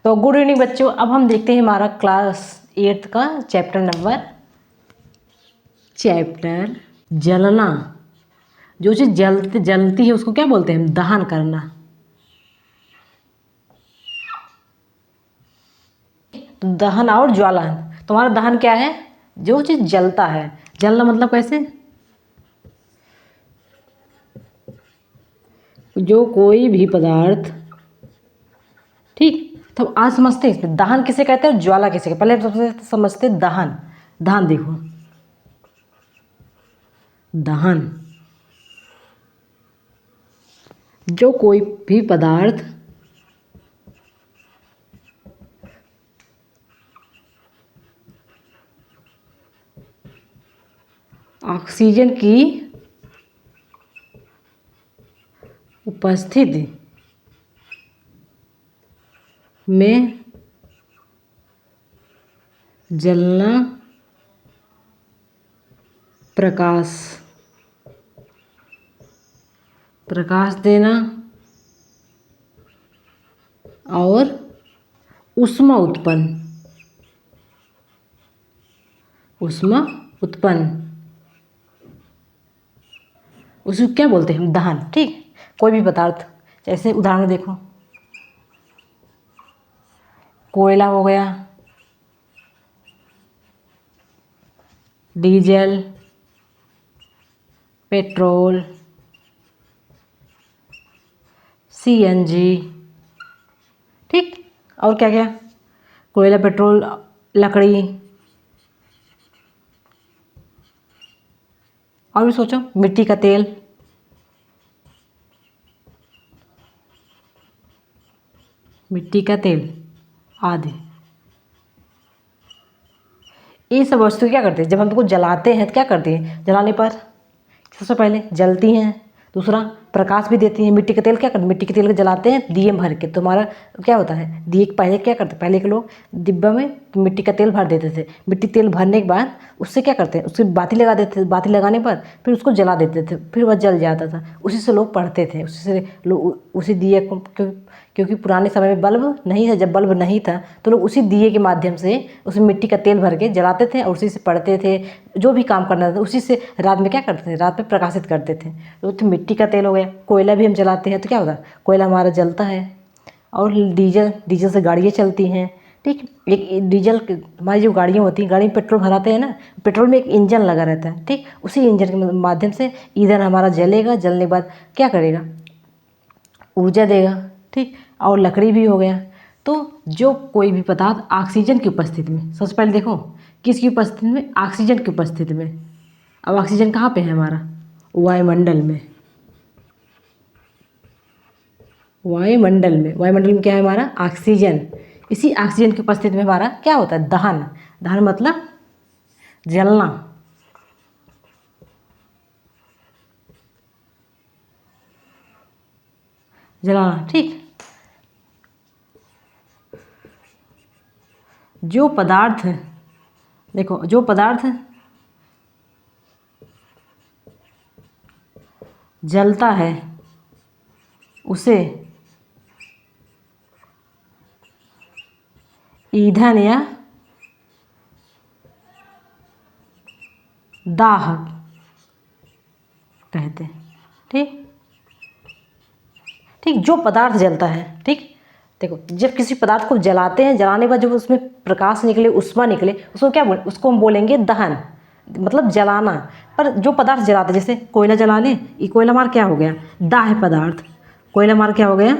तो good evening बच्चों, अब हम देखते हैं हमारा क्लास 8 का चैप्टर जलना। जो चीज़ जलती है उसको क्या बोलते हैं हम? दहन करना। तो दहन और ज्वालन, तुम्हारा दहन क्या है? जो चीज़ जलता है। जलना मतलब कैसे? जो कोई भी पदार्थ, ठीक। तो आज समझते हैं इसमें दहन किसे कहते हैं और ज्वाला किसे कहते हैं। पहले सबसे समझते हैं दहन। दहन देखो, दहन जो कोई भी पदार्थ ऑक्सीजन की उपस्थिति में जलना, प्रकाश देना और ऊष्मा उत्पन्न उसको क्या बोलते हैं? दहन। ठीक। कोई भी पदार्थ, जैसे उदाहरण देखो, कोयला हो गया, डीजल, पेट्रोल, सीएनजी, ठीक। और क्या क्या? कोयला, पेट्रोल, लकड़ी, और भी सोचो, मिट्टी का तेल, आदि। ये सब वस्तु क्या करते हैं? जब हम इनको जलाते हैं तो क्या करते हैं? जलाने पर सबसे पहले जलती हैं, दूसरा प्रकाश भी देती हैं। मिट्टी का तेल क्या करते हैं? मिट्टी के तेल को जलाते हैं दिए में भर के। तुम्हारा क्या होता है? दिए पहले क्या करते? पहले के लोग डिब्बा में मिट्टी का तेल भर देते थे। मिट्टी तेल भरने के बाद उससे क्या करते हैं? उससे बाती लगा देते थे। बाती लगाने पर फिर उसको जला देते थे, फिर वह जल जाता था। उसी से लोग पढ़ते थे, उसी से लोग उसी दिए को, क्योंकि पुराने समय में बल्ब नहीं था। जब बल्ब नहीं था तो लोग उसी दिए के माध्यम से उसमें मिट्टी का तेल भर के जलाते थे और उसी से पढ़ते थे। जो भी काम करना था उसी से रात में क्या करते थे? रात में प्रकाशित करते थे। तो मिट्टी का तेल हो गया। कोयला भी हम जलाते हैं तो क्या होता है? कोयला हमारा जलता है। और डीजल से गाड़ियाँ चलती हैं, ठीक। एक डीजल हमारी जो गाड़ियाँ होती हैं, गाड़ी में पेट्रोल भराते हैं ना, पेट्रोल में एक इंजन लगा रहता है, ठीक। उसी इंजन के माध्यम से ईंधन हमारा जलेगा। जलने के बाद क्या करेगा? ऊर्जा देगा, ठीक। और लकड़ी भी हो गया। तो जो कोई भी पदार्थ ऑक्सीजन की उपस्थिति में, सबसे पहले देखो किसकी उपस्थिति में? ऑक्सीजन की उपस्थिति में। अब ऑक्सीजन कहाँ पे है हमारा? वायुमंडल में। वायुमंडल में क्या है हमारा? ऑक्सीजन। इसी ऑक्सीजन की उपस्थिति में हमारा क्या होता है? दहन। दहन मतलब जलना। जलाना, ठीक। जो पदार्थ, देखो, जो पदार्थ जलता है उसे ईंधन या दाहक कहते हैं, ठीक। ठीक, जो पदार्थ जलता है, ठीक। देखो, जब किसी पदार्थ को जलाते हैं, जलाने के बाद जब उसमें प्रकाश निकले, ऊष्मा निकले, उसको क्या बोल, उसको हम बोलेंगे दहन, मतलब जलाना। पर जो पदार्थ जलाते हैं, जैसे कोयला जला लें, ये कोयला मार क्या हो गया? दाह पदार्थ। कोयला मार क्या हो गया?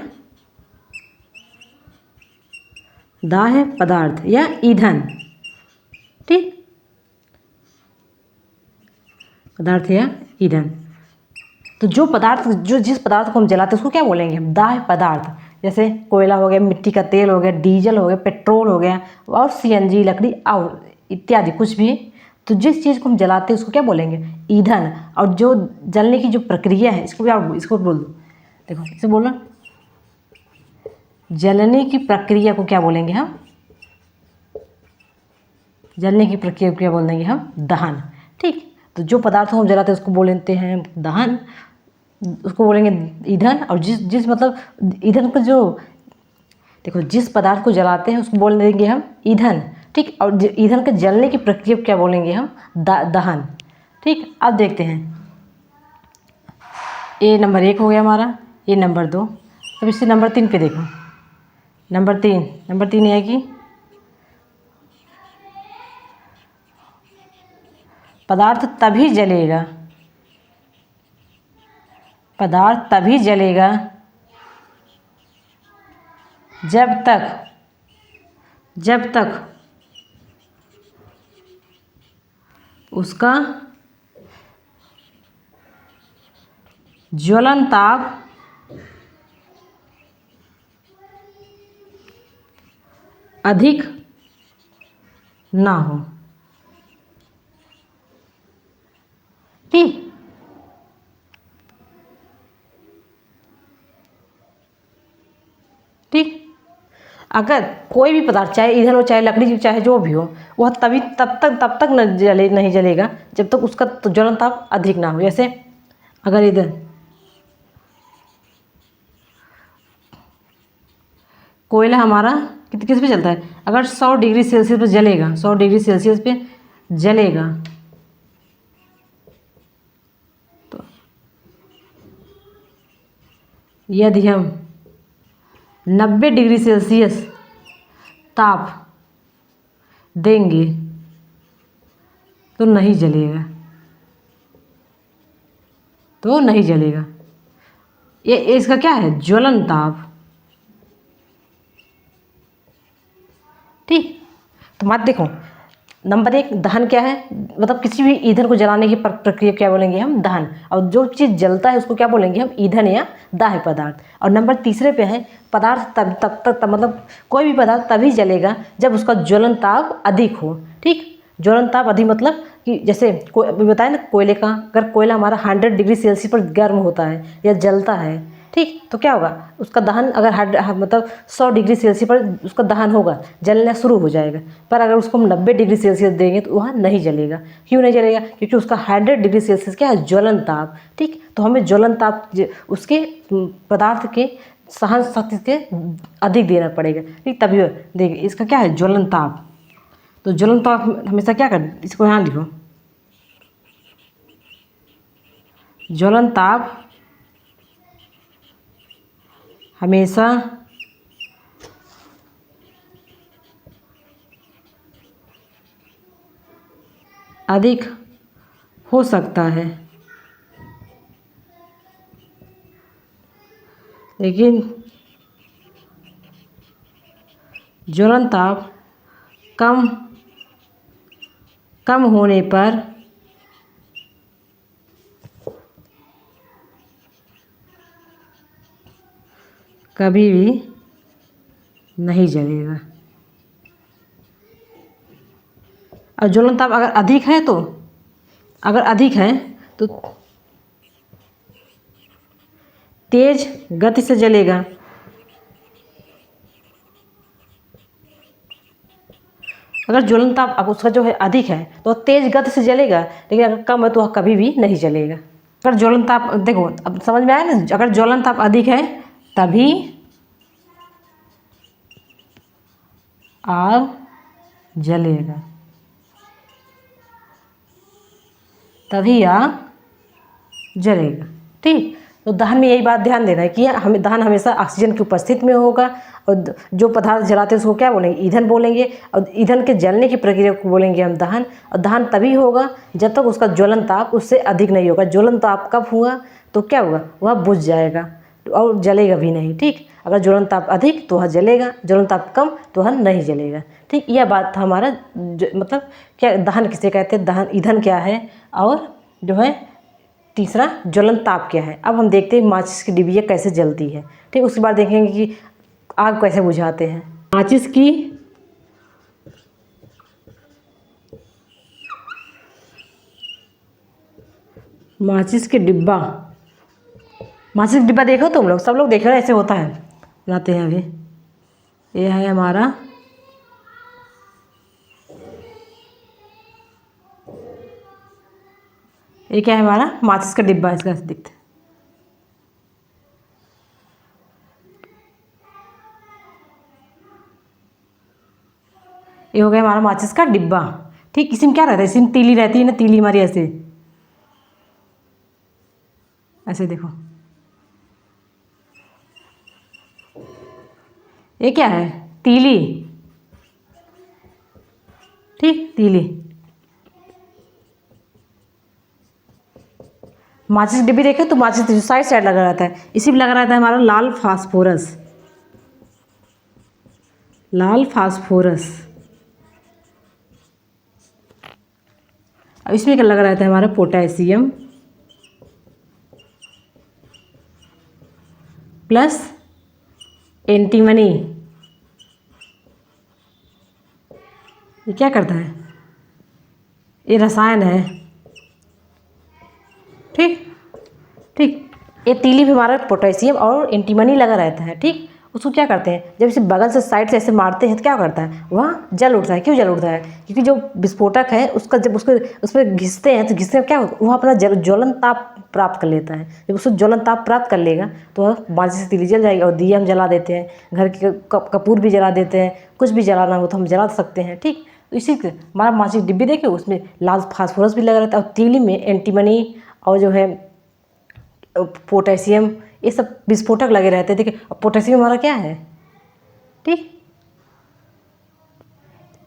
दाह पदार्थ या ईंधन, ठीक। पदार्थ या ईंधन। तो जो पदार्थ, जिस पदार्थ को हम जलाते हैं उसको क्या बोलेंगे हम? दाह पदार्थ। जैसे कोयला हो गया, मिट्टी का तेल हो गया, डीजल हो गया, पेट्रोल हो गया, और सीएनजी, लकड़ी और इत्यादि कुछ भी। तो जिस चीज़ को हम जलाते हैं उसको क्या बोलेंगे? ईंधन। और जो जलने की जो प्रक्रिया है, इसको बोल दो। देखो, इसे बोलो, जलने की प्रक्रिया को क्या बोलेंगे हम? जलने की प्रक्रिया को क्या बोल देंगे हम? दहन, ठीक। तो जो पदार्थ को हम जलाते हैं उसको बोलते हैं दहन, उसको बोलेंगे ईंधन। और जिस मतलब ईंधन को जो, देखो, जिस पदार्थ को जलाते हैं उसको बोल देंगे हम ईंधन, ठीक। और ईंधन के जलने की प्रक्रिया को क्या बोलेंगे हम? दहन, ठीक। अब देखते हैं, ये नंबर 1 हो गया हमारा, ये नंबर 2। अब इससे नंबर 3 पे देखो। नंबर 3 है कि पदार्थ तभी जलेगा, पदार्थ तभी जलेगा जब तक उसका ज्वलन ताप अधिक ना हो, ठीक। ठीक, अगर कोई भी पदार्थ, चाहे ईंधन हो चाहे लकड़ी चाहे जो भी हो, वह तब तक नहीं जलेगा जब तक उसका तो ज्वलन ताप अधिक ना हो। जैसे अगर इधर कोयला हमारा किस पे चलता है, अगर 100 डिग्री सेल्सियस पे जलेगा, 100 डिग्री सेल्सियस पे जलेगा, तो यदि हम 90 डिग्री सेल्सियस ताप देंगे तो नहीं जलेगा, तो नहीं जलेगा। ये इसका क्या है? ज्वलन ताप, ठीक। तो मत देखो, नंबर 1 दहन क्या है, मतलब किसी भी ईंधन को जलाने की प्रक्रिया क्या बोलेंगे हम? दहन। और जो चीज़ जलता है उसको क्या बोलेंगे हम? ईंधन या दाह्य पदार्थ। और नंबर तीसरे पे है पदार्थ तब मतलब कोई भी पदार्थ तभी जलेगा जब उसका ज्वलन ताप अधिक हो, ठीक। ज्वलन ताप अधिक मतलब कि जैसे कोई अभी बताया ना, कोयले का, अगर कोयला हमारा 100 डिग्री सेल्सियस पर गर्म होता है या जलता है, ठीक, तो क्या होगा? उसका दहन अगर मतलब 100 डिग्री सेल्सियस पर उसका दहन होगा, जलना शुरू हो जाएगा। पर अगर उसको हम 90 डिग्री सेल्सियस देंगे तो वह नहीं जलेगा। क्यों नहीं जलेगा? क्योंकि उसका 100 डिग्री सेल्सियस क्या है? ज्वलन ताप, ठीक। तो हमें ज्वलन ताप उसके पदार्थ के सहन शक्ति से अधिक देना पड़ेगा, ठीक, तभी देखिए इसका क्या है? ज्वलन ताप। तो ज्वलन ताप हमेशा क्या करें? इसको यहाँ लिखो, ज्वलन ताप हमेशा अधिक हो सकता है, लेकिन ज्वलन ताप कम होने पर कभी भी नहीं जलेगा। और ज्वलन ताप अगर अधिक है तो तेज गति से जलेगा। अगर ज्वलन ताप अब उसका जो है अधिक है तो तेज गति से जलेगा, लेकिन अगर कम है तो वह कभी भी नहीं जलेगा। अगर ज्वलन ताप, देखो अब समझ में आया ना, अगर ज्वलन ताप अधिक है तभी आग जलेगा, तभी आग जलेगा, ठीक। तो दहन में यही बात ध्यान देना है कि हमें दहन हमेशा ऑक्सीजन की उपस्थिति में होगा। और जो पदार्थ जलाते हैं उसको क्या बोलेंगे? ईंधन बोलेंगे। और ईंधन के जलने की प्रक्रिया को बोलेंगे हम दहन। और दहन तभी होगा जब तक उसका ज्वलन ताप उससे अधिक नहीं होगा। ज्वलन ताप कब हुआ तो क्या होगा? वह बुझ जाएगा और जलेगा भी नहीं, ठीक। अगर ज्वलन ताप अधिक तो वह जलेगा, ज्वलन ताप कम तो वह नहीं जलेगा, ठीक। यह बात था हमारा मतलब क्या दहन किसे कहते हैं, दहन ईंधन क्या है, और जो है तीसरा ज्वलन ताप क्या है। अब हम देखते हैं माचिस की डिबिया कैसे जलती है, ठीक। उसके बाद देखेंगे कि आग कैसे बुझाते हैं। माचिस के डिब्बा, माचिस का डिब्बा देखो तुम लोग, सब लोग देख रहे हो, ऐसे होता है, बनाते हैं अभी। ये है हमारा ये क्या है? हमारा माचिस का डिब्बा, इसका ऐसे दिखता है। ये हो गया हमारा माचिस का डिब्बा। ठीक, इसी में क्या रहता है, इसी में तीली रहती है ना, तीली हमारी ऐसे ऐसे देखो, ये क्या है, तीली। ठीक, तीली। माचिस की डिब्बी देखे तो माचिस साइड साइड लगा रहता है, इसी में लगा रहता है हमारा लाल फास्फोरस। लाल फास्फोरस। अब इसमें क्या लगा रहता है हमारा पोटेशियम प्लस एंटीमनी। ये क्या करता है, ये रसायन है। ठीक ठीक, ये तीली में हमारा पोटेशियम और एंटीमनी लगा रहता है। ठीक, उसको क्या करते हैं, जब इसे बगल से साइड से ऐसे मारते हैं तो क्या करता है, वह जल उठता है। क्यों जल उठता है, क्योंकि जो विस्फोटक है उसका जब उसको उस पर घिसते हैं तो घिसने में क्या होता है, वह अपना ज्वलन ताप प्राप्त कर लेता है। जब उसको ज्वलन ताप प्राप्त कर लेगा तो वह माचिस से तीली जल जाएगी। और दिए हम जला देते हैं, घर के कपूर भी जला देते हैं, कुछ भी जलाना हो तो हम जला सकते हैं। ठीक, तो इसी से हमारा माचिस डिब्बी देखे, उसमें लाल फास्फोरस भी लगा रहता है और तीली में एंटीमनी और जो है पोटेशियम, ये सब विस्फोटक लगे रहते हैं। देखिए, पोटेशियम हमारा क्या है, ठीक,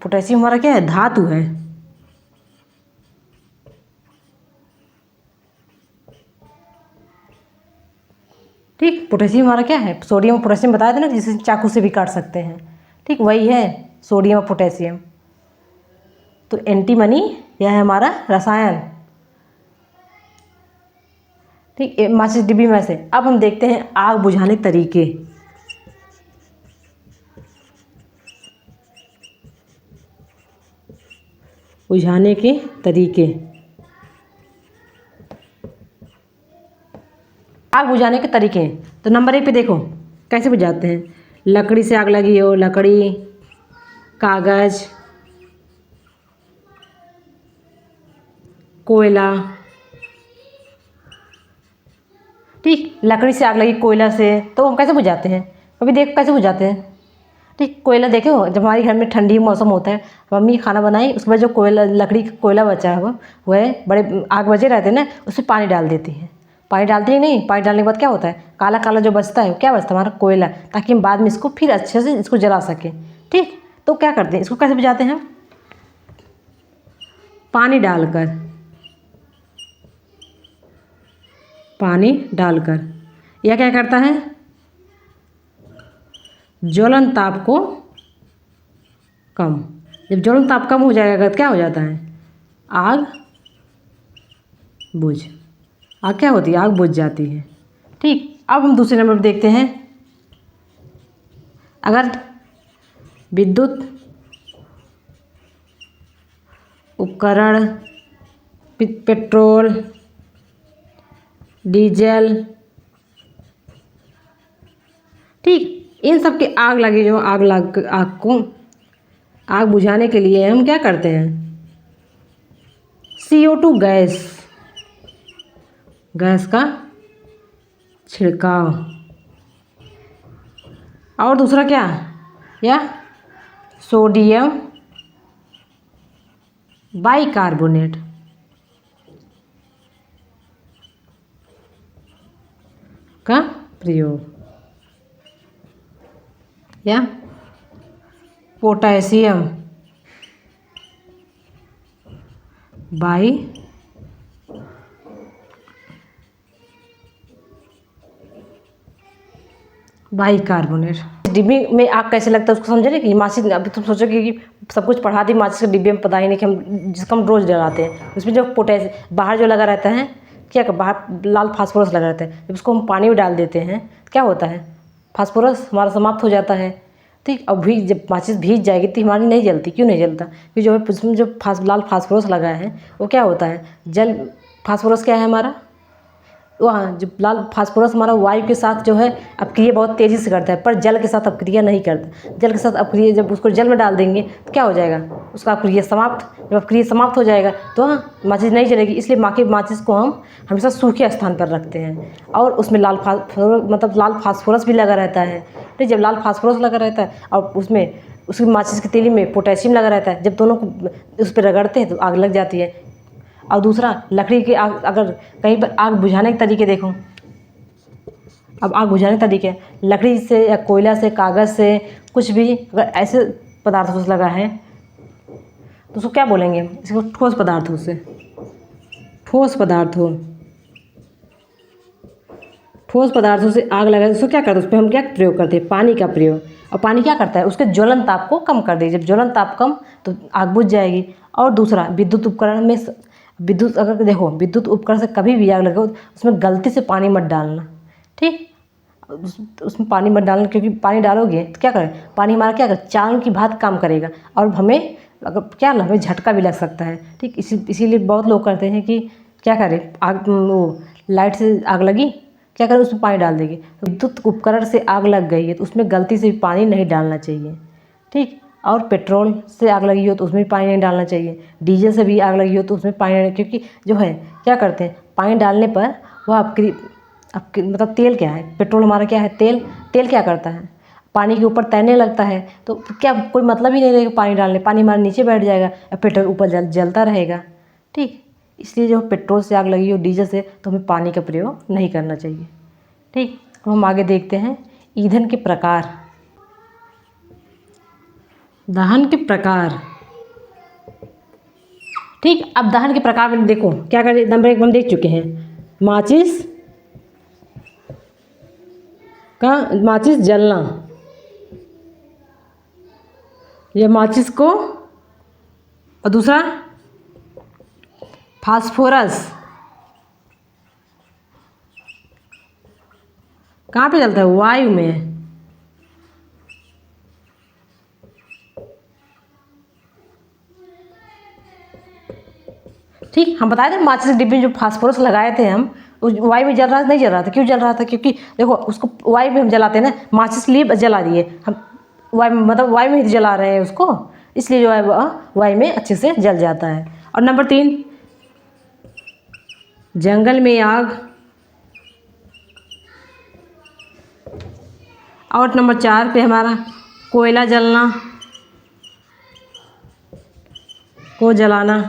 पोटेशियम हमारा क्या है, धातु है। ठीक, पोटेशियम हमारा क्या है, सोडियम और पोटेशियम बताया था ना, जिसे चाकू से भी काट सकते हैं। ठीक, वही है सोडियम और पोटेशियम। तो एंटीमनी यह है हमारा रसायन। ठीक, माचिस डिब्बी में से अब हम देखते हैं आग बुझाने के तरीके। बुझाने के तरीके, आग बुझाने के तरीके। तो नंबर 1 पे देखो कैसे बुझाते हैं। लकड़ी से आग लगी हो, लकड़ी, कागज, कोयला। ठीक, लकड़ी से आग लगी, कोयला से, तो हम कैसे बुझाते हैं, अभी देख कैसे बुझाते हैं। ठीक, कोयला देखे हो, जब हमारे घर में ठंडी मौसम होता है, मम्मी खाना बनाई, उसके बाद जो कोयला, लकड़ी का कोयला बचा है वह बड़े आग बचे रहते हैं ना, उसमें पानी डाल देती है। पानी डालती है नहीं, पानी डालने के बाद क्या होता है, काला काला जो बचता है क्या बचता है, हमारा कोयला, ताकि हम बाद में इसको फिर अच्छे से इसको जला सकें। ठीक, तो क्या करते हैं, इसको कैसे बुझाते हैं, पानी डालकर, पानी डालकर। यह क्या करता है, ज्वलन ताप को कम। जब ज्वलन ताप कम हो जाएगा तो क्या हो जाता है, आग बुझ, आग क्या होती है, आग बुझ जाती है। ठीक, अब हम दूसरे नंबर पर देखते हैं, अगर विद्युत उपकरण, पेट्रोल, डीजल, ठीक, इन सब की आग लगी, जो आग को आग बुझाने के लिए हम क्या करते हैं, CO2 गैस, गैस का छिड़काव। और दूसरा क्या, या सोडियम बाइकार्बोनेट का प्रयोग, या पोटेशियम बाइकार्बोनेट। डिब्बी में आग कैसे लगता है उसको समझे ना, कि माचिस, अभी तुम सोचोगे कि सब कुछ पढ़ा दी, माचिस के डिब्बे में पता ही नहीं कि हम जिसका हम रोज़ जलाते हैं, उसमें जो बाहर जो लगा रहता है, क्या बाहर लाल फास्फोरस लगा रहता है, जब उसको हम पानी में डाल देते हैं क्या होता है, फास्फोरस हमारा समाप्त हो जाता है। ठीक, अब भी जब माचिस भीग जाएगी तो हमारी नहीं जलती। क्यों नहीं जलता, क्योंकि जो है उसमें जो लाल फास्फोरस लगा है वो क्या होता है, जल, फास्फोरस क्या है हमारा, वहाँ जो लाल फास्फोरस हमारा वायु के साथ जो है अपक्रिया बहुत तेज़ी से करता है, पर जल के साथ अपक्रिया नहीं करता। जल के साथ अपक्रिया, जब उसको जल में डाल देंगे तो क्या हो जाएगा, उसका अपक्रिया समाप्त, जब अपक्रिया समाप्त हो जाएगा तो हाँ माचिस नहीं जलेगी। इसलिए माचिस को हम हमेशा सूखे स्थान पर रखते हैं, और उसमें लाल फास्फोरस भी लगा रहता है। तो जब लाल फास्फोरस लगा रहता है और उसमें उसकी माचिस की तीली में पोटेशियम लगा रहता है, जब दोनों को उस पर रगड़ते हैं तो आग लग जाती है। और दूसरा, लकड़ी की आग, अगर कहीं पर आग बुझाने के तरीके देखो, अब आग बुझाने के तरीके लकड़ी से या कोयला से, कागज़ से, कुछ भी अगर ऐसे पदार्थों से लगा है तो उसको क्या बोलेंगे? इसको ठोस पदार्थों से, ठोस पदार्थों, ठोस पदार्थों से आग लगा, उसको क्या करते हैं? उस पर हम क्या प्रयोग करते हैं? पानी का प्रयोग। और पानी क्या करता है? उसके ज्वलन ताप को कम कर देगी। जब ज्वलन ताप कम तो आग बुझ जाएगी। और दूसरा, विद्युत उपकरण में विद्युत, अगर देखो विद्युत उपकरण से कभी भी आग लगे उसमें गलती से पानी मत डालना, ठीक? उसमें पानी मत डालना, क्योंकि पानी डालोगे तो क्या करें? पानी हमारा क्या करे? चालन की भांति काम करेगा और हमें अगर क्या हमें झटका भी लग सकता है, ठीक? इसीलिए बहुत लोग करते हैं कि क्या करें, आग वो लाइट से आग लगी, क्या करें, उसमें पानी डाल देंगे। विद्युत उपकरण से आग लग गई है तो उसमें गलती से भी पानी नहीं डालना चाहिए, ठीक? और पेट्रोल से आग लगी हो तो उसमें भी पानी नहीं डालना चाहिए। डीजल से भी आग लगी हो तो उसमें पानी नहीं, क्योंकि जो है क्या करते हैं, पानी डालने पर वह आपकी मतलब तेल क्या है, पेट्रोल हमारा क्या है, तेल। तेल क्या करता है? पानी के ऊपर तैरने लगता है, तो क्या कोई मतलब ही नहीं रहेगा पानी डालने, पानी हमारे नीचे बैठ जाएगा और पेट्रोल ऊपर जलता रहेगा, ठीक? इसलिए जो पेट्रोल से आग लगी हो, डीजल से, तो हमें पानी का प्रयोग नहीं करना चाहिए, ठीक? अब हम आगे देखते हैं ईंधन के प्रकार, दहन के प्रकार, ठीक? अब दहन के प्रकार में देखो क्या करें, नंबर 1 हम देख चुके हैं, माचिस का, माचिस जलना, यह माचिस को, और दूसरा फास्फोरस, कहाँ पे जलता है? वायु में, ठीक? हम बताए थे माचिस के डिब्बे में जो फास्फोरस लगाए थे हम, उस वायु में जल रहा था, नहीं जल रहा था? क्यों जल रहा था? क्योंकि देखो उसको वायु में हम जलाते हैं ना, माचिस के लिए जला दिए हम, वायु मतलब वायु में ही जला रहे हैं उसको, इसलिए जो है वह वायु में अच्छे से जल जाता है। और नंबर 3, जंगल में आग। और नंबर 4 पे हमारा कोयला जलना, को जलाना।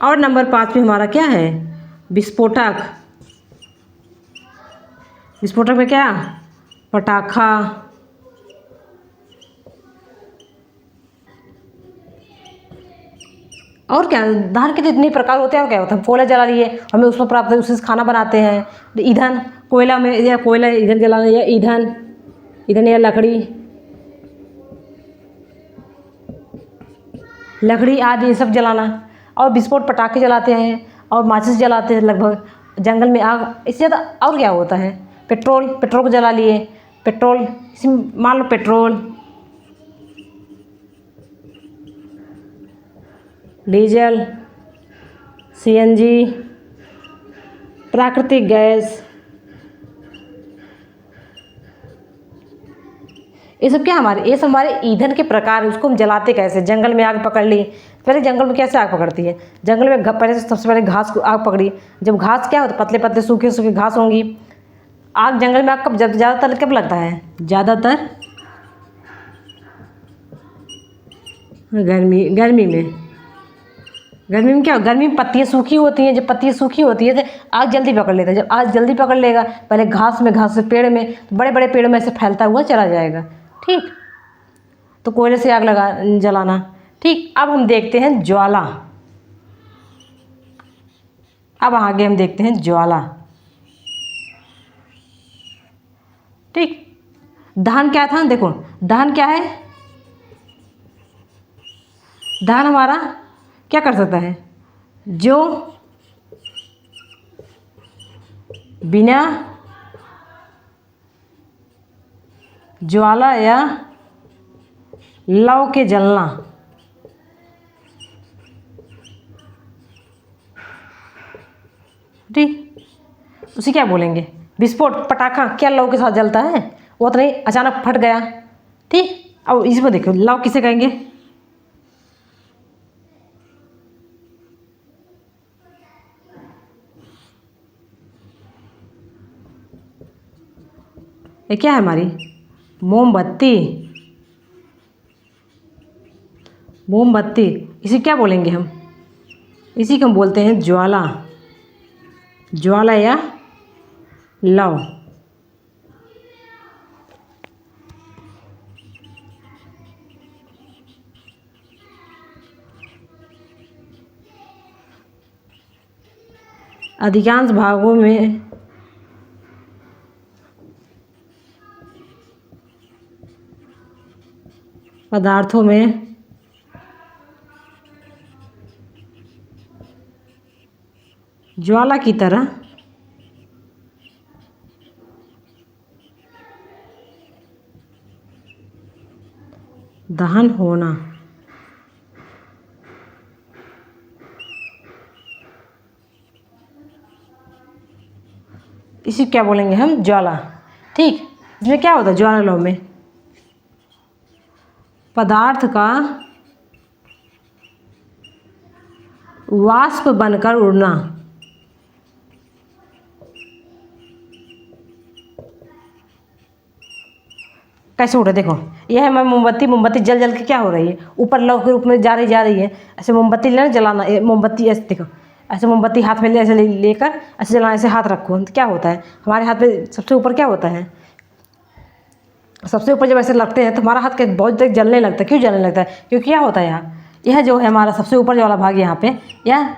और नंबर 5 पे हमारा क्या है? विस्फोटक। विस्फोटक में क्या? पटाखा, और क्या, दहन के तो इतने प्रकार होते हैं। और क्या होता है? कोयला जला लिए, हमें उसमें प्राप्त, उससे खाना बनाते हैं। ईंधन, कोयला में या कोयला ईंधन जलाना, या ईंधन, ईंधन या लकड़ी, लकड़ी आदि ये सब जलाना। और विस्फोट पटाखे जलाते हैं और माचिस जलाते हैं लगभग। जंगल में आग, इससे ज़्यादा और क्या होता है? पेट्रोल, पेट्रोल को जला लिए, पेट्रोल, इसमें मान लो पेट्रोल, डीजल, सीएनजी, प्राकृतिक गैस, ये सब क्या हमारे, ये सब हमारे ईंधन के प्रकार। उसको हम जलाते कैसे? जंगल में आग पकड़ ली, पहले जंगल में कैसे आग पकड़ती है? जंगल में पहले सबसे पहले घास को आग पकड़ी। जब घास क्या होता है, पतले पतले सूखे सूखे घास होंगी। आग जंगल में आग कब, जब ज़्यादातर कब लगता है? ज़्यादातर गर्मी, गर्मी में। गर्मी में क्या, गर्मी में पत्तियाँ सूखी होती हैं। जब पत्तियाँ सूखी होती है तो आग जल्दी पकड़ लेता है। जब आग जल्दी पकड़ लेगा, पहले घास में, घास से पेड़ में, तो बड़े बड़े पेड़ों में से फैलता हुआ चला जाएगा, ठीक? तो कोयले से आग लगा जलाना, ठीक? अब हम देखते हैं ज्वाला। अब आगे हम देखते हैं ज्वाला, ठीक? दहन क्या था? देखो दहन क्या है? दहन हमारा क्या कर सकता है? जो बिना ज्वाला या लौ के जलना, ठीक? उसे क्या बोलेंगे? विस्फोट। पटाखा क्या लौ के साथ जलता है? वो तो नहीं, अचानक फट गया, ठीक? अब इसमें देखो लौ किसे कहेंगे? ये क्या है हमारी? मोमबत्ती, मोमबत्ती, इसे क्या बोलेंगे हम? इसी को हम बोलते हैं ज्वाला, ज्वाला या लौ। अधिकांश भागों में पदार्थों में ज्वाला की तरह दहन होना। इसी क्या बोलेंगे हम? ज्वाला। ठीक, इसमें क्या होता है ज्वालालों में? पदार्थ का वाष्प बनकर उड़ना। कैसे उड़ रहा है देखो, यह है मोमबत्ती, मोमबत्ती जल जल के क्या हो रही है? ऊपर लौ के रूप में जा रही है। ऐसे मोमबत्ती लेना, जलाना, मोमबत्ती ऐसे देखो, ऐसे मोमबत्ती हाथ में ऐसे लेकर ऐसे जलाना, ऐसे हाथ रखो तो क्या होता है? हमारे हाथ में सबसे ऊपर क्या होता है? सबसे ऊपर जब ऐसे लगते हैं तो हमारा हाथ बहुत देर जलने लगता है। क्यों जलने लगता है? क्योंकि क्या होता है यहाँ, यह जो है हमारा सबसे ऊपर वाला भाग यहाँ पे, यह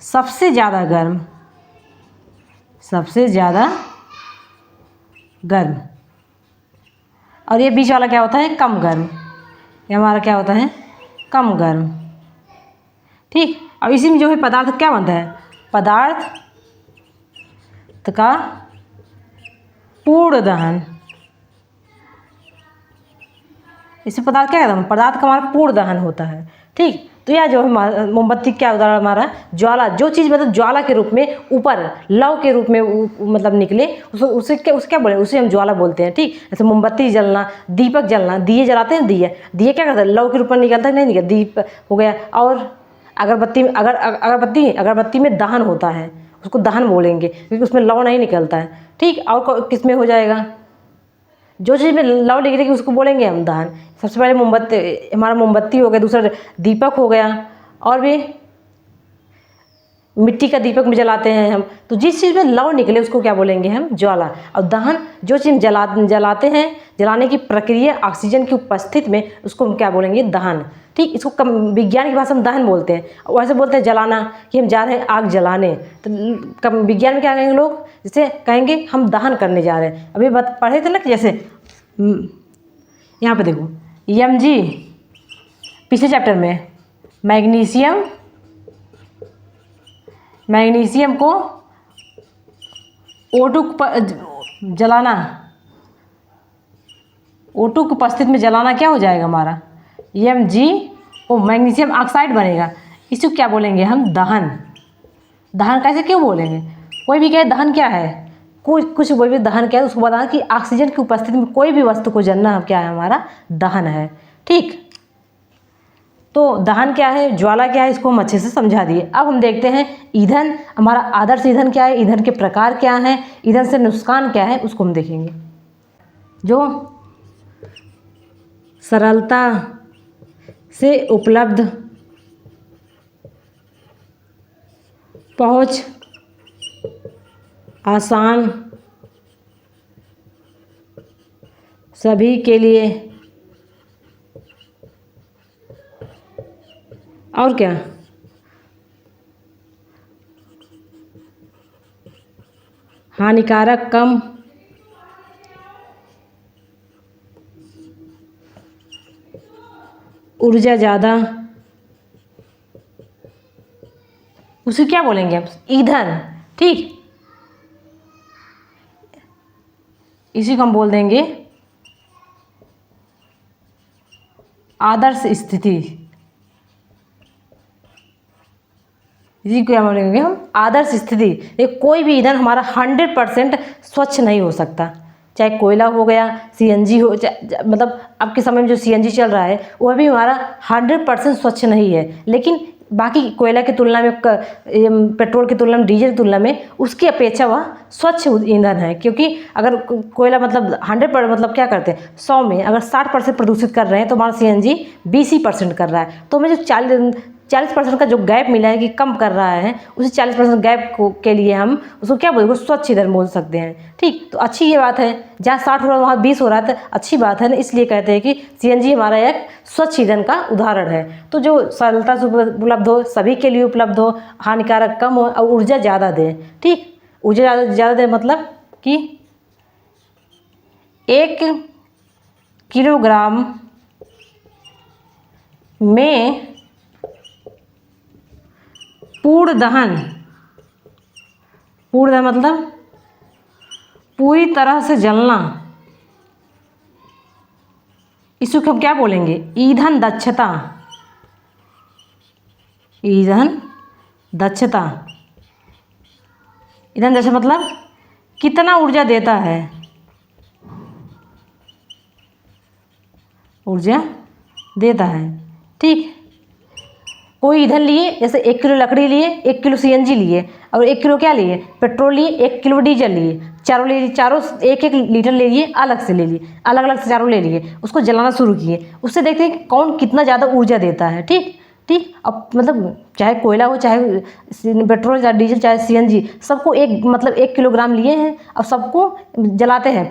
सबसे ज़्यादा गर्म, सबसे ज़्यादा गर्म, और ये बीच वाला क्या होता है? कम गर्म। ये हमारा क्या होता है? कम गर्म। ठीक, अब इसी में जो है पदार्थ क्या बनता है? पदार्थ का पूर्ण दहन। इसे पदार्थ क्या कहता है? पदार्थ का हमारा पूर्ण दहन होता है। ठीक, तो यह जो है मोमबत्ती क्या उदाहरण हमारा? ज्वाला। जो चीज़ मतलब ज्वाला के रूप में ऊपर लौ के रूप में मतलब निकले, उसे क्या बोले? उसे हम ज्वाला बोलते हैं। ठीक, जैसे मोमबत्ती जलना, दीपक जलना, दिए जलाते हैं, दिए क्या करते हैं? लौ के रूप में निकलता है, नहीं निकलता, दीप हो गया। और अगरबत्ती में दहन होता है, उसको दहन बोलेंगे क्योंकि उसमें लौ नहीं निकलता है। ठीक, और किस में हो जाएगा? जो चीज़ में लौ निकलेगी उसको बोलेंगे हम दहन। सबसे पहले मोमबत्ती, हमारा मोमबत्ती हो गया, दूसरा दीपक हो गया, और भी मिट्टी का दीपक में जलाते हैं हम। तो जिस चीज़ में लौ निकले उसको क्या बोलेंगे हम? ज्वाला। और दहन, जो चीज़ जलाते हैं, जलाने की प्रक्रिया ऑक्सीजन की उपस्थिति में, उसको हम क्या बोलेंगे? दहन। ठीक, इसको कम विज्ञान की भाषा में दहन बोलते हैं। वैसे बोलते हैं जलाना, कि हम जा रहे हैं आग जलाने, तो कम विज्ञान में क्या कहेंगे लोग? जैसे कहेंगे हम दहन करने जा रहे हैं। अभी पढ़े थे ना कि जैसे यहाँ पे देखो Mg पिछले चैप्टर में मैग्नीशियम को O2 जलाना, O2 की उपस्थिति में जलाना क्या हो जाएगा हमारा? MgO, मैग्नीशियम ऑक्साइड बनेगा। इसको क्या बोलेंगे हम? दहन। दहन कैसे क्यों बोलेंगे? कोई भी कहे दहन क्या है, कुछ कोई भी दहन क्या है, उसको बताना कि ऑक्सीजन की उपस्थिति में कोई भी वस्तु को जलना क्या है? हमारा दहन है। ठीक, तो दहन क्या है, ज्वाला क्या है, इसको हम अच्छे से समझा दिए। अब हम देखते हैं ईंधन। हमारा आदर्श ईंधन क्या है, ईंधन के प्रकार क्या हैं, ईंधन से नुकसान क्या है, उसको हम देखेंगे। जो सरलता से उपलब्ध, पहुंच, आसान, सभी के लिए, और क्या, हानिकारक, कम, ऊर्जा ज़्यादा, उसे क्या बोलेंगे आप? ईंधन। ठीक, इसी को हम बोल देंगे आदर्श स्थिति। इसी को क्या बोलेंगे हम? आदर्श स्थिति। ये कोई भी ईंधन हमारा 100% स्वच्छ नहीं हो सकता। चाहे कोयला हो गया, CNG हो, मतलब अब के समय में जो CNG चल रहा है वह भी हमारा 100% स्वच्छ नहीं है। लेकिन बाकी कोयला की तुलना में, पेट्रोल की तुलना में, डीजल की तुलना में उसकी अपेक्षा वह स्वच्छ ईंधन है, क्योंकि अगर कोयला मतलब 100 मतलब क्या करते हैं, 100 में अगर 60% प्रदूषित कर रहे हैं तो हमारा CNG 20% कर रहा है। तो हमें जो 40% का जो गैप मिला है कि कम कर रहा है, उसी 40% गैप को के लिए हम उसको क्या बोलेंगे, स्वच्छ ईंधन बोल सकते हैं। ठीक, तो अच्छी ये बात है, जहाँ 60 हो रहा है वहाँ 20 हो रहा है, तो अच्छी बात है ना। इसलिए कहते हैं कि CNG हमारा एक स्वच्छ ईंधन का उदाहरण है। तो जो सरलता से उपलब्ध हो, सभी के लिए उपलब्ध हो, हानिकारक कम हो और ऊर्जा ज़्यादा दे। ठीक, ऊर्जा ज़्यादा दे मतलब कि 1 किलोग्राम में पूर्ण दहन मतलब पूरी तरह से जलना, इसको हम क्या बोलेंगे, ईंधन दक्षता। ईंधन दक्षता, ईंधन दक्षता मतलब कितना ऊर्जा देता है, ऊर्जा देता है। ठीक, कोई ईंधन लिए, जैसे 1 किलो लकड़ी लिए, 1 किलो CNG लिए, और 1 किलो क्या लिए, पेट्रोल लिए, 1 किलो डीजल लिए, चारों ले लिए, चारों 1-1 लीटर ले लिए, अलग से ले लिए, अलग अलग से चारों ले लिए, उसको जलाना शुरू किए, उससे देखते हैं कि कौन कितना ज़्यादा ऊर्जा देता है। ठीक ठीक, अब मतलब चाहे कोयला हो, चाहे पेट्रोल, चाहे डीजल, चाहे CNG, सबको एक मतलब 1 किलोग्राम लिए हैं और सबको जलाते हैं,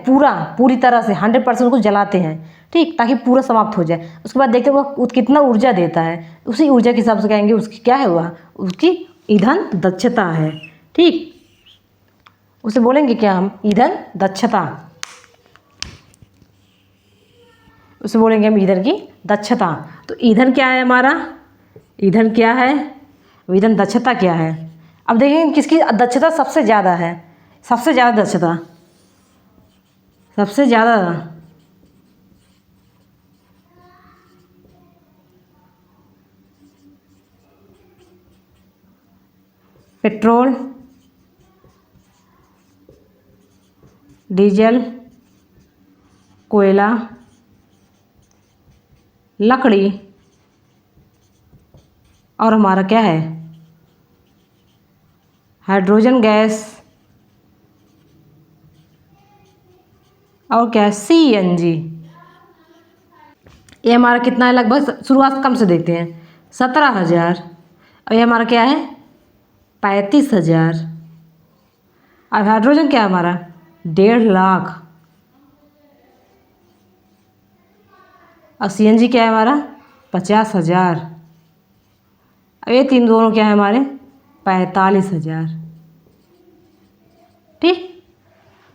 पूरी तरह से 100% को जलाते हैं। ठीक, ताकि पूरा समाप्त हो जाए। उसके बाद देखते हैं वो कितना ऊर्जा देता है, उसी ऊर्जा के हिसाब से कहेंगे उसकी क्या है, वह उसकी ईंधन दक्षता है। ठीक, उसे बोलेंगे क्या हम, ईंधन दक्षता। उसे बोलेंगे हम ईंधन की दक्षता। तो ईंधन क्या है हमारा, ईंधन क्या है, ईंधन दक्षता क्या है। अब देखेंगे किसकी दक्षता सबसे ज़्यादा है, सबसे ज़्यादा दक्षता, सबसे ज़्यादा पेट्रोल, डीजल, कोयला, लकड़ी और हमारा क्या है, हाइड्रोजन गैस और क्या है, CNG। ये हमारा कितना है, लगभग शुरुआत कम से देखते हैं, 17,000। और ये हमारा क्या है, 35,000। अब हाइड्रोजन क्या है हमारा, 1.5 लाख। और CNG क्या है हमारा, 50,000। अब ये तीन दोनों क्या है हमारे, 45,000। ठीक,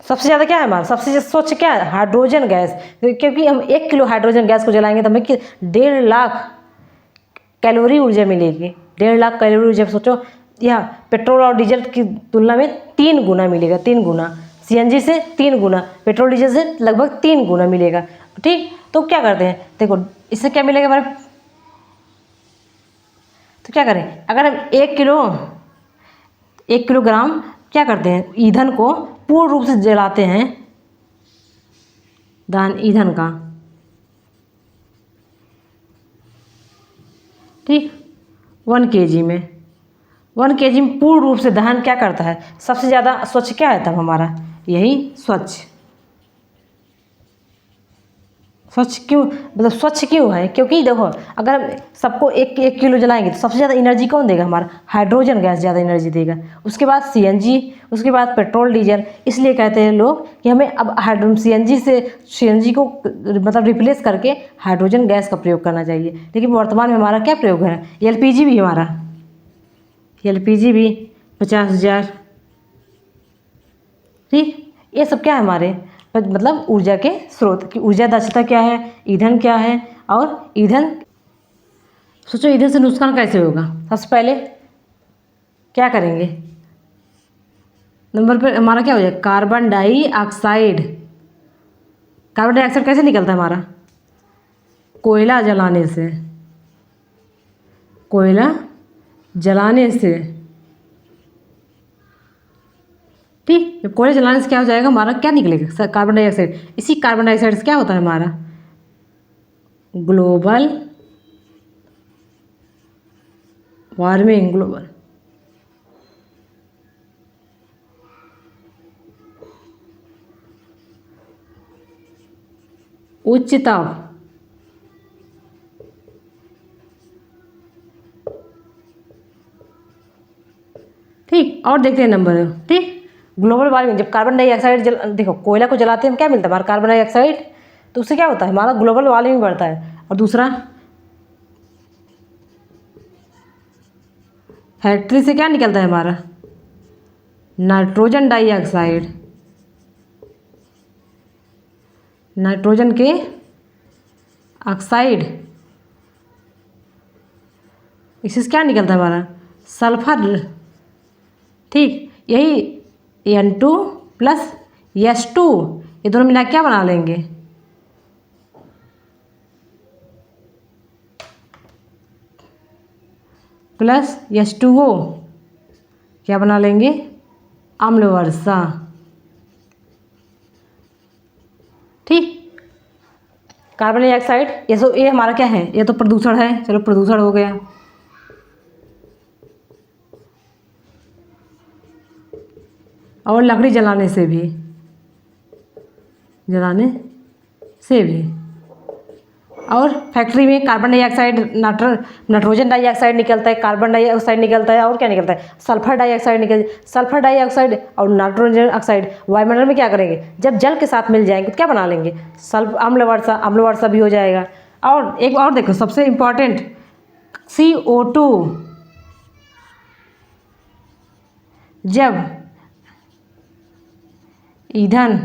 सबसे ज़्यादा क्या है हमारा, सबसे स्वच्छ क्या है, हाइड्रोजन गैस। क्योंकि हम 1 किलो हाइड्रोजन गैस को जलाएंगे तो हमें 1.5 लाख कैलोरी ऊर्जा मिलेगी। 1.5 लाख कैलोरी ऊर्जा, सोचो, यह पेट्रोल और डीजल की तुलना में 3 गुना मिलेगा, 3 गुना। CNG से 3 गुना, पेट्रोल डीजल से लगभग 3 गुना मिलेगा। ठीक, तो क्या करते हैं, देखो इससे क्या मिलेगा हमारे, तो क्या करें, अगर हम 1 किलोग्राम क्या करते हैं, ईंधन को पूर्ण रूप से जलाते हैं, दहन ईंधन का। ठीक, 1 kg में, 1 kg में पूर्ण रूप से दहन क्या करता है, सबसे ज़्यादा स्वच्छ क्या है तब हमारा, यही स्वच्छ। स्वच्छ क्यों, मतलब स्वच्छ क्यों है, क्योंकि देखो अगर हम सबको 1 किलो जलाएंगे तो सबसे ज़्यादा एनर्जी कौन देगा, हमारा हाइड्रोजन गैस ज़्यादा एनर्जी देगा। उसके बाद CNG, उसके बाद पेट्रोल डीजल। इसलिए कहते हैं लोग कि हमें अब CNG को मतलब रिप्लेस करके हाइड्रोजन गैस का प्रयोग करना चाहिए। लेकिन वर्तमान में हमारा क्या प्रयोग है, LPG भी हमारा, LPG भी 50,000। ठीक, ये सब क्या है हमारे मतलब ऊर्जा के स्रोत की। ऊर्जा दक्षता क्या है, ईंधन क्या है, और ईंधन, सोचो ईंधन से नुकसान कैसे होगा। सबसे पहले क्या करेंगे, नंबर पर हमारा क्या हो जाएगा, कार्बन डाइऑक्साइड। कार्बन डाइऑक्साइड कैसे निकलता है हमारा, कोयला जलाने से, कोयला जलाने से। ठीक, जब कोयला जलाने से क्या हो जाएगा, हमारा क्या निकलेगा, कार्बन डाइऑक्साइड। इसी कार्बन डाइऑक्साइड से क्या होता है हमारा, ग्लोबल वार्मिंग, उच्च ताप, ठीक। और देखते हैं नंबर, ठीक। ग्लोबल वार्मिंग, जब कार्बन डाइऑक्साइड देखो कोयला को जलाते हैं हम क्या मिलता है हमारा कार्बन डाइऑक्साइड, तो उससे क्या होता है हमारा ग्लोबल वार्मिंग बढ़ता है। और दूसरा फैक्ट्री से क्या निकलता है हमारा नाइट्रोजन डाइऑक्साइड, नाइट्रोजन के ऑक्साइड, इससे क्या निकलता है हमारा सल्फर, ठीक। यही N2 प्लस S2 ये दोनों मिला क्या बना लेंगे प्लस H2O क्या बना लेंगे अम्ल वर्षा, ठीक। कार्बन डाइऑक्साइड ये हमारा क्या है, ये तो प्रदूषण है, चलो प्रदूषण हो गया। और लकड़ी जलाने से भी और फैक्ट्री में कार्बन डाइऑक्साइड नाइट्रोजन डाइऑक्साइड निकलता है, कार्बन डाइऑक्साइड निकलता है, और क्या निकलता है सल्फर डाइऑक्साइड सल्फर डाइऑक्साइड और नाइट्रोजन ऑक्साइड वायुमंडल में क्या करेंगे जब जल के साथ मिल जाएंगे तो क्या बना लेंगे अम्ल वर्षा भी हो जाएगा। और एक और देखो सबसे इम्पॉर्टेंट CO2 जब ईंधन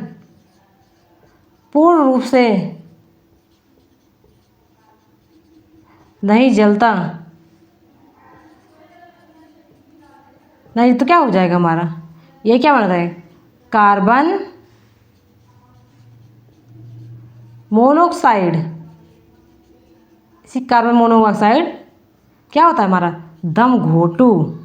पूर्ण रूप से नहीं जलता, नहीं तो क्या हो जाएगा हमारा ये क्या बन रहा है कार्बन मोनोऑक्साइड। इसी कार्बन मोनोऑक्साइड क्या होता है हमारा दम घोटू,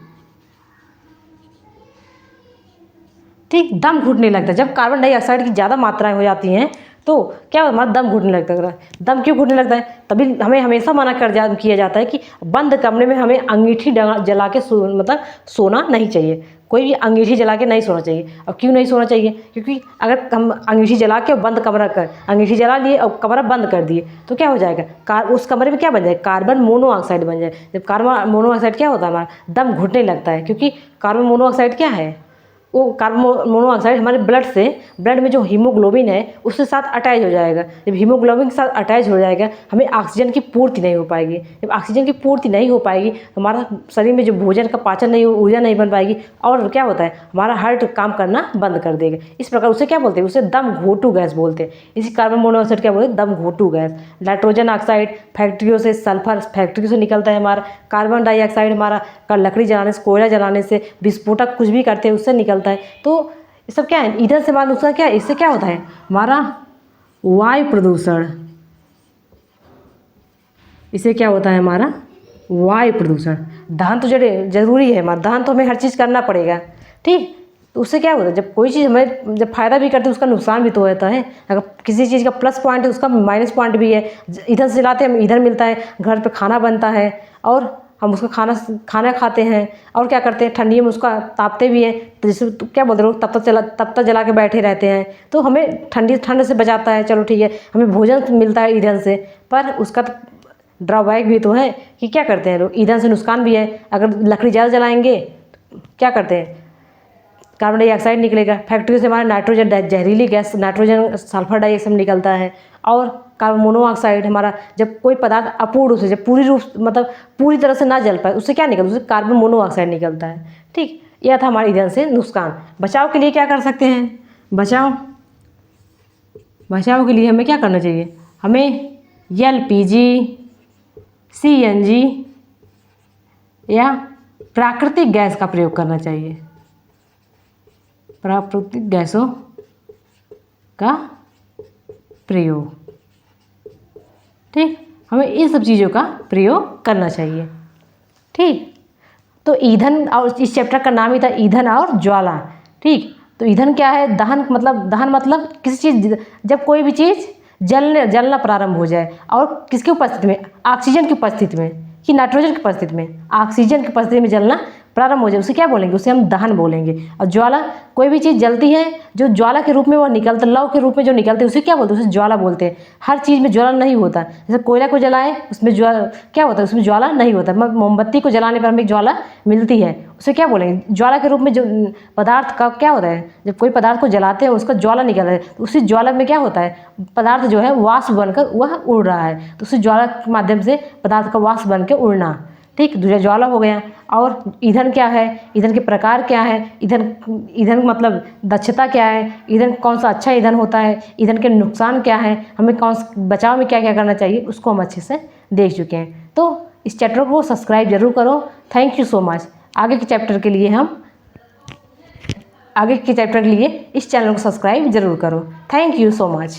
ठीक। दम घुटने लगता है जब कार्बन डाइऑक्साइड की ज़्यादा मात्राएं हो जाती हैं तो क्या हमारा दम घुटने लगता है। दम क्यों घुटने लगता है तभी हमें हमेशा मना किया जाता है कि बंद कमरे में हमें अंगीठी जला के मतलब सोना नहीं चाहिए, कोई भी अंगीठी जला के नहीं सोना चाहिए। और क्यों नहीं सोना चाहिए क्योंकि अगर हम अंगीठी जला के बंद कमरा कर अंगीठी जला लिए और कमरा बंद कर दिए तो क्या हो जाएगा उस कमरे में क्या बन जाए कार्बन मोनोऑक्साइड बन जाए। जब कार्बन मोनोऑक्साइड क्या होता है हमारा दम घुटने लगता है, क्योंकि कार्बन मोनोऑक्साइड क्या है वो कार्बन मोनोऑक्साइड हमारे ब्लड में जो हीमोग्लोबिन है उसके साथ अटैच हो जाएगा। जब हीमोग्लोबिन के साथ अटैच हो जाएगा हमें ऑक्सीजन की पूर्ति नहीं हो पाएगी। जब ऑक्सीजन की पूर्ति नहीं हो पाएगी हमारा शरीर में जो भोजन का पाचन नहीं ऊर्जा नहीं बन पाएगी और क्या होता है हमारा हार्ट काम करना बंद कर देगा। इस प्रकार उसे क्या बोलते हैं उसे दम घोटू गैस बोलते हैं। इसी कार्बन मोनोऑक्साइड क्या बोलते हैं दम घोटू गैस। नाइट्रोजन ऑक्साइड फैक्ट्रियों से सल्फर फैक्ट्रियों से निकलता है हमारा। कार्बन डाइऑक्साइड हमारा लकड़ी जलाने से कोयला जलाने से विस्फोटक कुछ भी करते हैं उससे निकलता है। तो ये सब क्या है ईंधन से हमारा नुकसान क्या है, इससे क्या होता है हमारा वायु प्रदूषण। इससे क्या होता है हमारा वायु प्रदूषण। दहन तो जरूरी है हमारा, दहन तो हमें हर चीज़ करना पड़ेगा, ठीक। तो उससे क्या होता है जब कोई चीज़ हमें जब फ़ायदा भी करते हैं उसका नुकसान भी तो होता है। अगर किसी चीज़ का प्लस पॉइंट है उसका माइनस पॉइंट भी है। ईंधन से जलाते हैं हम ईंधन मिलता है, घर पे खाना बनता है और हम उसका खाना खाते हैं और क्या करते हैं ठंडी में उसका तापते भी हैं। तो जैसे तो क्या बोलते हैं तब तक जला के बैठे रहते हैं तो हमें ठंड से बचाता है। चलो ठीक है हमें भोजन मिलता है ईंधन से, पर उसका तो ड्रॉबैक भी तो है कि क्या करते हैं लोग ईंधन से नुकसान भी है। अगर लकड़ी ज़्यादा जलाएंगे क्या करते हैं कार्बन डाइऑक्साइड निकलेगा। फैक्ट्री से हमारा नाइट्रोजन जहरीली गैस नाइट्रोजन सल्फर डाइऑक्साइड निकलता है। और कार्बन मोनोऑक्साइड हमारा जब कोई पदार्थ अपूर्ण रूप से जब पूरी तरह से ना जल पाए उससे क्या निकलता है उससे कार्बन मोनोऑक्साइड निकलता है, ठीक। यह था हमारे ईंधन से नुकसान। बचाव के लिए क्या कर सकते हैं बचाव के लिए हमें क्या करना चाहिए हमें LPG CNG या प्राकृतिक गैस का प्रयोग करना चाहिए। प्राकृतिक गैसों का प्रयोग, ठीक। हमें इन सब चीज़ों का प्रयोग करना चाहिए, ठीक। तो ईंधन और इस चैप्टर का नाम ही था ईंधन और ज्वाला, ठीक। तो ईंधन क्या है दहन मतलब किसी चीज़ जब कोई भी चीज़ जलना प्रारंभ हो जाए और किसकी उपस्थिति में ऑक्सीजन की उपस्थिति में कि नाइट्रोजन की उपस्थिति में ऑक्सीजन की उपस्थिति में जलना प्रारंभ हो जाए उसे क्या बोलेंगे, उसे हम दहन बोलेंगे। और ज्वाला, कोई भी चीज़ जलती है जो ज्वाला के रूप में वो निकलता, लौ के रूप में जो निकलते हैं उसे क्या बोलते हैं, उसे ज्वाला बोलते हैं। हर चीज़ में ज्वाला नहीं होता, जैसे कोयला को जलाएं उसमें ज्वाला क्या होता है, उसमें ज्वाला नहीं होता। मोमबत्ती को जलाने पर हमें ज्वाला मिलती है, उसे क्या बोलेंगे, ज्वाला के रूप में जो पदार्थ का क्या होता है, जब कोई पदार्थ को जलाते हैं उसका ज्वाला निकल है तो उसी ज्वाला में क्या होता है, पदार्थ जो है वाष्प बनकर वह उड़ रहा है, तो उसी ज्वाला के माध्यम से पदार्थ का वाष्प बन के उड़ना, ठीक, दूसरा ज्वाला हो गया। और ईंधन क्या है, ईंधन के प्रकार क्या है, ईंधन मतलब दक्षता क्या है, ईंधन कौन सा अच्छा ईंधन होता है, ईंधन के नुकसान क्या है, हमें कौन बचाव में क्या क्या करना चाहिए, उसको हम अच्छे से देख चुके हैं। तो इस चैप्टर को सब्सक्राइब जरूर करो। Thank you so much. आगे के चैप्टर के लिए इस चैनल को सब्सक्राइब जरूर करो। Thank you so much.